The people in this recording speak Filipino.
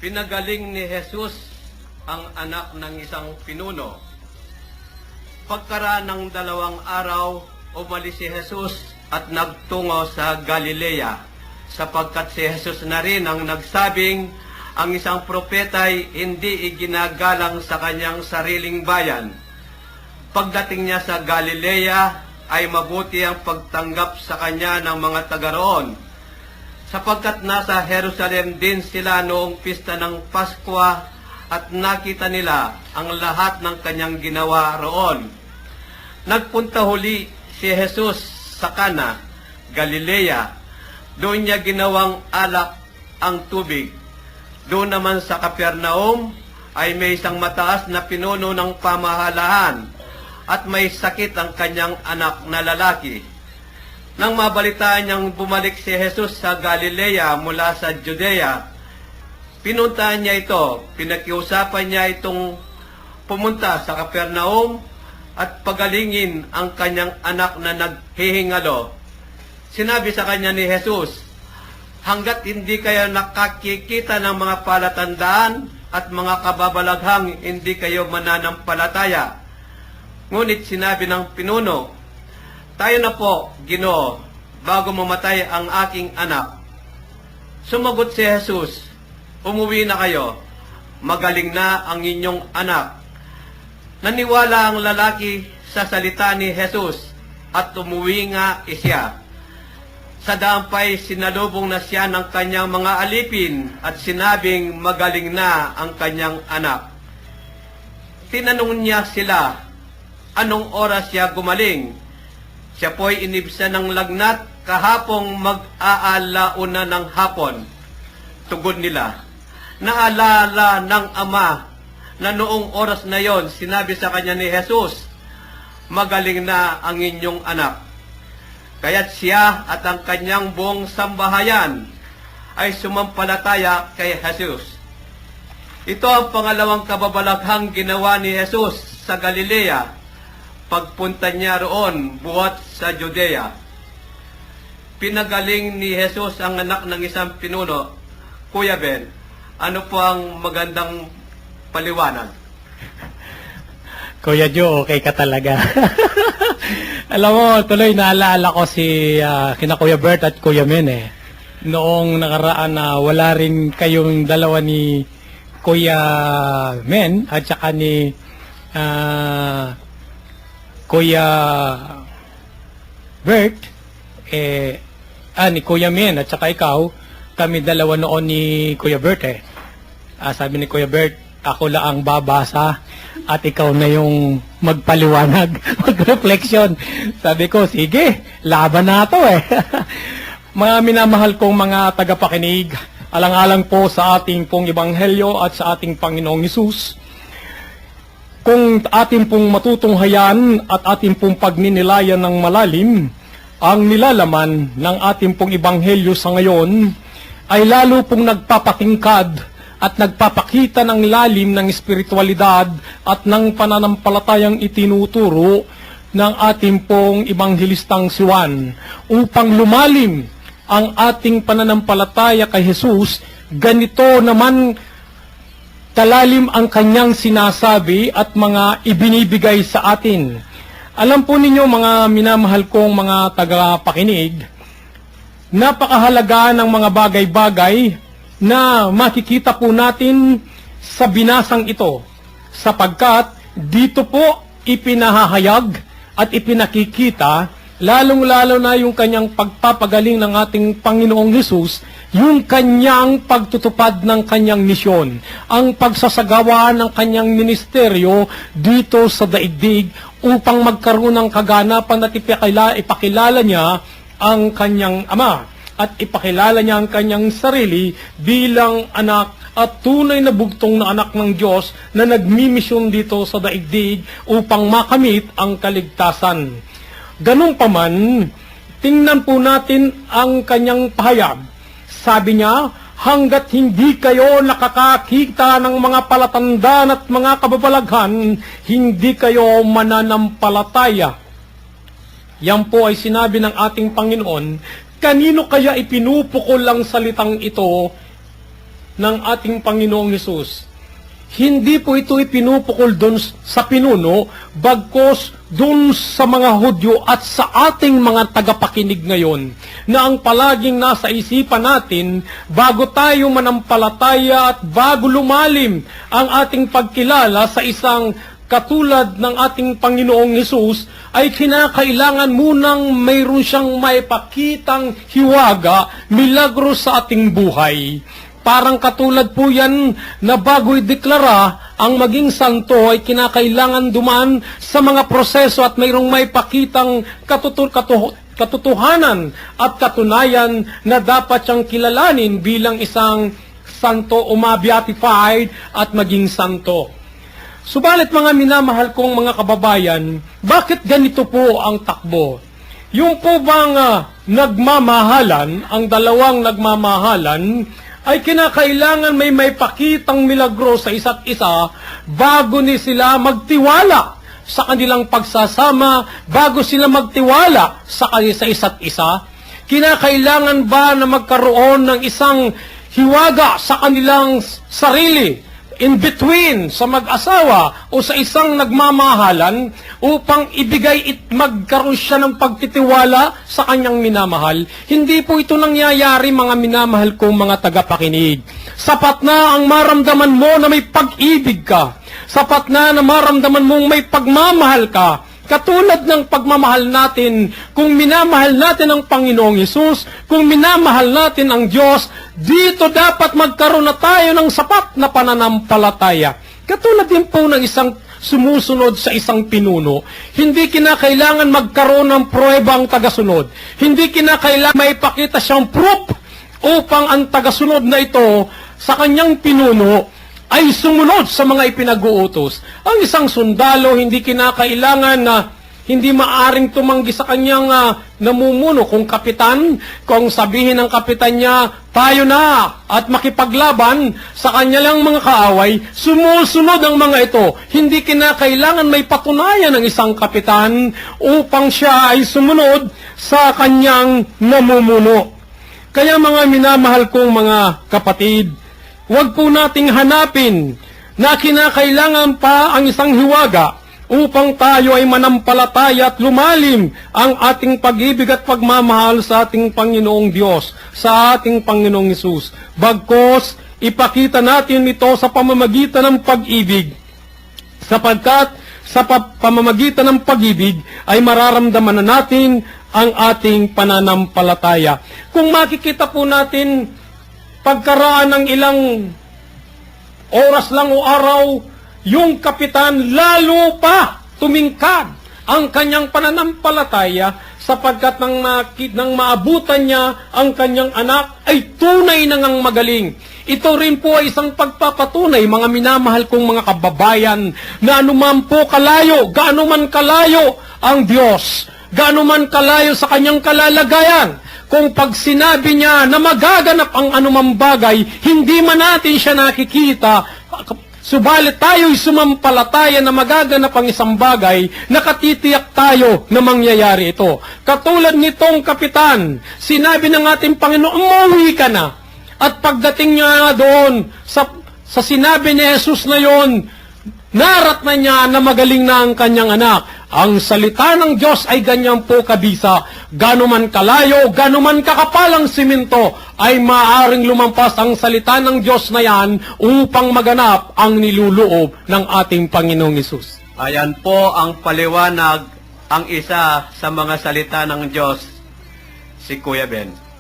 Pinagaling ni Jesus ang anak ng isang pinuno. Pagkaraan ng 2 araw, umalis si Jesus at nagtungo sa Galilea, sapagkat si Jesus na rin ang nagsabing ang isang propeta ay hindi iginagalang sa kanyang sariling bayan. Pagdating niya sa Galilea, ay mabuti ang pagtanggap sa kanya ng mga taga roon, sapagkat nasa Jerusalem din sila noong pista ng Pasko at nakita nila ang lahat ng kanyang ginawa roon. Nagpunta huli si Jesus sa Cana, Galilea. Doon niya ginawang alak ang tubig. Doon naman sa Capernaum ay may isang mataas na pinuno ng pamahalaan at may sakit ang kanyang anak na lalaki. Nang mabalitaan niyang bumalik si Jesus sa Galilea mula sa Judea, pinuntahan niya ito, pinakiusapan niya itong pumunta sa Capernaum at pagalingin ang kanyang anak na naghihingalo. Sinabi sa kanya ni Jesus, hanggat hindi kayo nakakikita ng mga palatandaan at mga kababalaghang, hindi kayo mananampalataya. Ngunit sinabi ng pinuno, tayo na po, Ginoo, bago mamatay ang aking anak. Sumagot si Jesus, umuwi na kayo, magaling na ang inyong anak. Naniwala ang lalaki sa salita ni Jesus at umuwi nga siya. Sa dampay, sinalubong na siya ng kanyang mga alipin at sinabing magaling na ang kanyang anak. Tinanong niya sila, anong oras siya gumaling? Siya po'y inibsan ng lagnat kahapong mag-aalauna ng hapon. Tugon nila, naalala ng ama na noong oras na yon, sinabi sa kanya ni Jesus, magaling na ang inyong anak. Kaya't siya at ang kanyang buong sambahayan ay sumampalataya kay Jesus. Ito ang pangalawang kababalaghang ginawa ni Jesus sa Galilea, pagpunta niya roon buhat sa Judea. Pinagaling ni Jesus ang anak ng isang pinuno. Kuya Ben, ano po ang magandang paliwanag? Kuya Joe, okay ka talaga. Alam mo, tuloy naalala ko si kina Kuya Bert at Kuya Men eh. Noong nakaraan na wala rin kayong dalawa ni Kuya Men at saka ni Kuya Bert, ni Kuya Men at saka ikaw, kami dalawa noon ni Kuya Bert eh. Sabi ni Kuya Bert, ako lang ang babasa at ikaw na yung magpaliwanag, mag-reflection. Sabi ko, sige, laban na ito eh. Mga minamahal kong mga tagapakinig, alang-alang po sa ating pong Ebanghelyo at sa ating Panginoong Hesus. Kung ating pong matutunghayan at ating pong pagninilayan ng malalim, ang nilalaman ng ating pong Ebanghelyo sa ngayon ay lalo pong nagpapatingkad at nagpapakita ng lalim ng espiritualidad at ng pananampalatayang itinuturo ng ating pong Ebanghelistang si Juan. Upang lumalim ang ating pananampalataya kay Jesus, ganito naman kalalim ang kanyang sinasabi at mga ibinibigay sa atin. Alam po ninyo mga minamahal kong mga tagapakinig, napakahalaga ng mga bagay-bagay na makikita po natin sa binasang ito, sapagkat dito po ipinahahayag at ipinakikita, lalong-lalo na yung kanyang pagpapagaling ng ating Panginoong Hesus, yung kanyang pagtutupad ng kanyang misyon, ang pagsasagawa ng kanyang ministeryo dito sa daigdig upang magkaroon ng kaganapan at ipakilala niya ang kanyang ama at ipakilala niya ang kanyang sarili bilang anak at tunay na bugtong na anak ng Diyos na nagmimisyon dito sa daigdig upang makamit ang kaligtasan. Ganun pa man, tingnan po natin ang kanyang pahayag. Sabi niya, hanggat hindi kayo nakakakita ng mga palatandaan at mga kababalaghan, hindi kayo mananampalataya. Yan po ay sinabi ng ating Panginoon. Kanino kaya ipinupukol ang salitang ito? ng ating Panginoong Hesus. Hindi po ito ipinupukol doon sa pinuno, bagkos doon sa mga Hudyo at sa ating mga tagapakinig ngayon, na ang palaging nasa isipan natin, bago tayo manampalataya at bago lumalim ang ating pagkilala sa isang katulad ng ating Panginoong Hesus, ay kinakailangan munang mayroon siyang maipakitang hiwaga, milagro sa ating buhay. Parang katulad po yan na bago ideklara ang maging santo ay kinakailangan dumaan sa mga proseso at mayroong may pakitang katotohanan at katunayan na dapat siyang kilalanin bilang isang santo o ma-beatified at maging santo. Subalit mga minamahal kong mga kababayan, bakit ganito po ang takbo? Yung po bang nagmamahalan, ang dalawang nagmamahalan, ay kinakailangan may pakitang milagro sa isa't isa bago ni sila magtiwala sa kanilang pagsasama, bago sila magtiwala sa isa't isa. Kinakailangan ba na magkaroon ng isang hiwaga sa kanilang sarili, in between sa mag-asawa o sa isang nagmamahalan upang magkaroon siya ng pagtitiwala sa kanyang minamahal? Hindi po ito nangyayari, mga minamahal kong mga tagapakinig. Sapat na ang maramdaman mo na may pag-ibig ka. Sapat na maramdaman mong may pagmamahal ka. Katulad ng pagmamahal natin, kung minamahal natin ang Panginoong Hesus, kung minamahal natin ang Diyos, dito dapat magkaroon na tayo ng sapat na pananampalataya. Katulad din po ng isang sumusunod sa isang pinuno, hindi kinakailangan magkaroon ng pruweba ang tagasunod. Hindi kinakailangan maipakita siyang proof upang ang tagasunod na ito sa kanyang pinuno ay sumunod sa mga ipinag-uutos. Ang isang sundalo, hindi kinakailangan na hindi maaring tumanggi sa kanyang namumuno. Kung kapitan, kung sabihin ng kapitan niya, tayo na at makipaglaban sa kanya lang mga kaaway, sumusunod ang mga ito. Hindi kinakailangan may patunayan ng isang kapitan upang siya ay sumunod sa kanyang namumuno. Kaya mga minamahal kong mga kapatid, huwag po nating hanapin na kinakailangan pa ang isang hiwaga upang tayo ay manampalataya at lumalim ang ating pag-ibig at pagmamahal sa ating Panginoong Diyos, sa ating Panginoong Hesus. Bagkos, ipakita natin ito sa pamamagitan ng pag-ibig, sapagkat sa pamamagitan ng pag-ibig ay mararamdaman na natin ang ating pananampalataya. Kung makikita po natin pagkaraan ng ilang oras lang o araw, yung kapitan lalo pa tumingkad ang kanyang pananampalataya sapagkat nang maabutan niya ang kanyang anak ay tunay na ngang magaling. Ito rin po ay isang pagpapatunay, mga minamahal kong mga kababayan, na anuman po kalayo, gaano man kalayo ang Diyos, gaano man kalayo sa kanyang kalalagayan, kung pag sinabi niya na magaganap ang anumang bagay, hindi man natin siya nakikita, subalit tayo'y sumampalataya na magaganap ang isang bagay, nakatitiyak tayo na mangyayari ito. Katulad nitong kapitan, sinabi ng ating Panginoon, umuwi ka na. At pagdating niya doon, sa sinabi ni Jesus na yon, narat na niya na magaling na ang kanyang anak. Ang salita ng Diyos ay ganyan po kabisa. Gano man kalayo, gano man kakapalang simento, ay maaaring lumampas ang salita ng Diyos na yan upang maganap ang niluloob ng ating Panginoong Hesus. Ayan po ang paliwanag, ang isa sa mga salita ng Diyos, si Kuya Ben.